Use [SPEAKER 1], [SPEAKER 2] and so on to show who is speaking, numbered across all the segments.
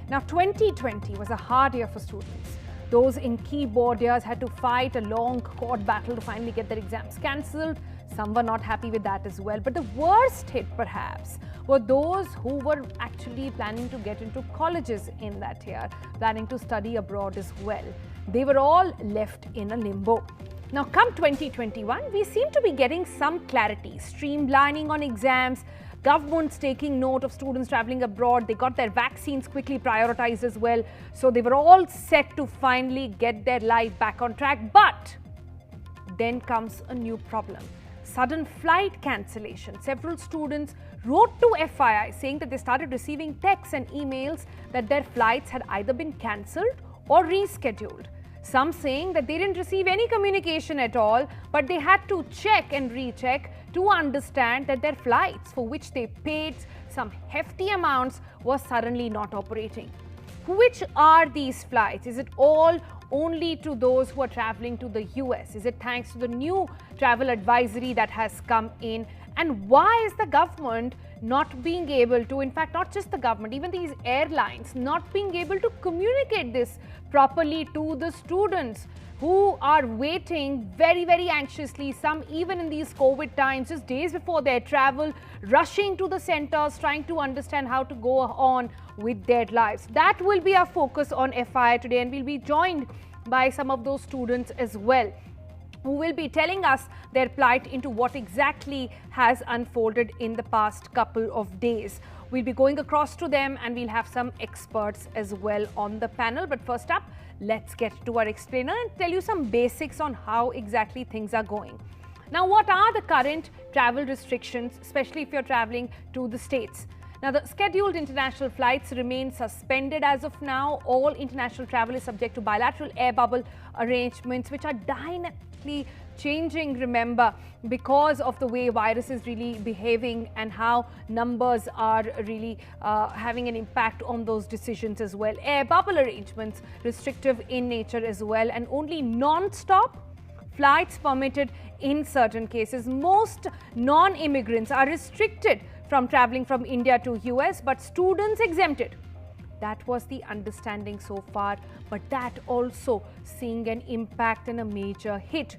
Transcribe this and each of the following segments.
[SPEAKER 1] Now 2020 was a hard year for students. Those in keyboard years had to fight a long court battle to finally get their exams cancelled. Some were not happy with that as well. But the worst hit perhaps were those who were actually planning to get into colleges in that year, planning to study abroad as well. They were all left in a limbo. Now come 2021, we seem to be getting some clarity, streamlining on exams, governments taking note of students traveling abroad. They got their vaccines quickly prioritized as well. So they were all set to finally get their life back on track. But then comes a new problem. Sudden flight cancellation. Several students wrote to FII saying that they started receiving texts and emails that their flights had either been cancelled or rescheduled. Some saying that they didn't receive any communication at all, but they had to check and recheck to understand that their flights, for which they paid some hefty amounts, were suddenly not operating. Which are these flights? Is it all only to those who are traveling to the US? Is it thanks to the new travel advisory that has come in? And why is the government not being able to, in fact, not just the government, even these airlines, not being able to communicate this properly to the students who are waiting very, very anxiously, some even in these COVID times, just days before their travel, rushing to the centers, trying to understand how to go on with their lives. That will be our focus on FII today, and we'll be joined by some of those students as well, who will be telling us their plight into what exactly has unfolded in the past couple of days. We'll be going across to them and we'll have some experts as well on the panel. But first up, let's get to our explainer and tell you some basics on how exactly things are going. Now, what are the current travel restrictions, especially if you're traveling to the States? Now, the scheduled international flights remain suspended as of now. All international travel is subject to bilateral air bubble arrangements, which are dynamically changing, remember, because of the way virus is really behaving and how numbers are really having an impact on those decisions as well. Air bubble arrangements restrictive in nature as well, and only non-stop flights permitted in certain cases. Most non-immigrants are restricted from traveling from India to US, but students exempted. That was the understanding so far, but that also seeing an impact and a major hit.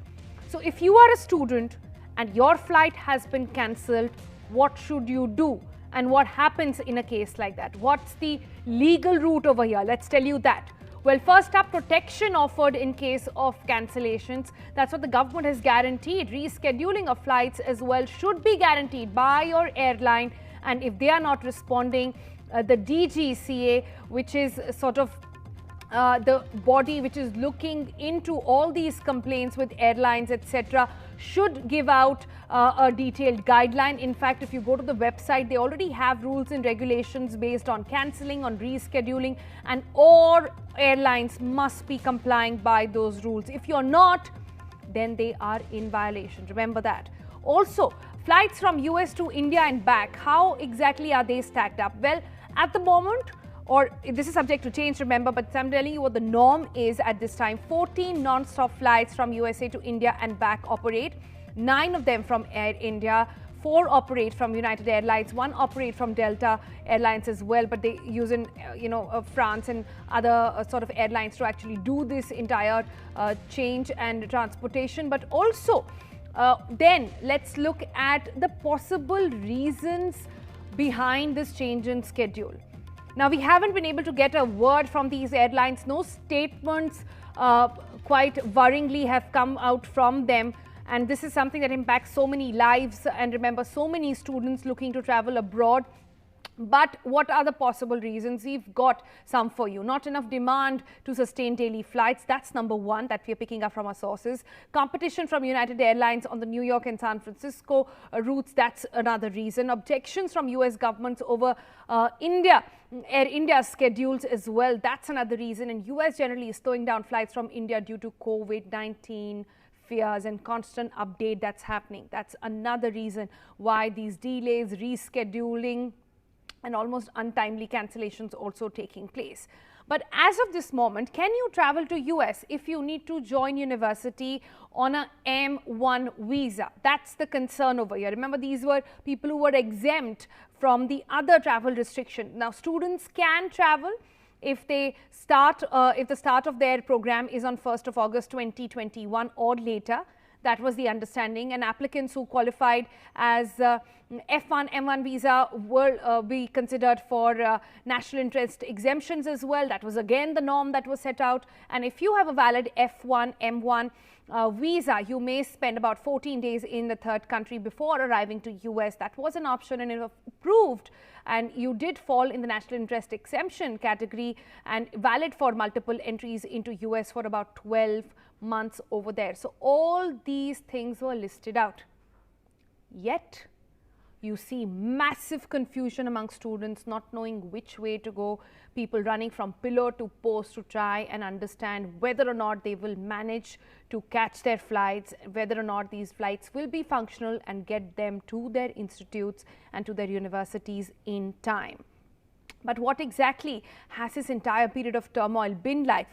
[SPEAKER 1] So if you are a student and your flight has been cancelled, what should you do? And what happens in a case like that? What's the legal route over here? Let's tell you that. Well, first up, protection offered in case of cancellations. That's what the government has guaranteed. Rescheduling of flights as well should be guaranteed by your airline. And if they are not responding, the DGCA, which is sort of the body which is looking into all these complaints with airlines, etc., should give out a detailed guideline. In fact, if you go to the website, they already have rules and regulations based on cancelling, on rescheduling, and all airlines must be complying by those rules. If you're not, then they are in violation. Remember that. Also, flights from US to India and back, how exactly are they stacked up? Well, at the moment, or this is subject to change, remember, but I'm telling you what the norm is at this time. 14 non-stop flights from USA to India and back operate. 9 of them from Air India. 4 operate from United Airlines. 1 operate from Delta Airlines as well, but they use in France and other sort of airlines to actually do this entire change and transportation. But also, then let's look at the possible reasons behind this change in schedule. Now, we haven't been able to get a word from these airlines. No statements quite worryingly have come out from them. And this is something that impacts so many lives. And remember, so many students looking to travel abroad. But what are the possible reasons? We've got some for you. Not enough demand to sustain daily flights. That's number one that we are picking up from our sources. Competition from United Airlines on the New York and San Francisco routes. That's another reason. Objections from US governments over Air India schedules as well. That's another reason. And US generally is slowing down flights from India due to COVID-19 fears and constant update that's happening. That's another reason why these delays, rescheduling, and almost untimely cancellations also taking place. But as of this moment, can you travel to US if you need to join university on a M1 visa? That's the concern over here. Remember, these were people who were exempt from the other travel restriction. Now, students can travel if the start of their program is on 1st of August 2021 or later. That was the understanding, and applicants who qualified as F1, M1 visa will be considered for national interest exemptions as well. That was again the norm that was set out. And if you have a valid F1, M1 visa, you may spend about 14 days in the third country before arriving to US. That was an option, and it was approved, and you did fall in the national interest exemption category and valid for multiple entries into US for about 12 months over there. So all these things were listed out. Yet you see massive confusion among students, not knowing which way to go, people running from pillar to post to try and understand whether or not they will manage to catch their flights, whether or not these flights will be functional and get them to their institutes and to their universities in time. But what exactly has this entire period of turmoil been like?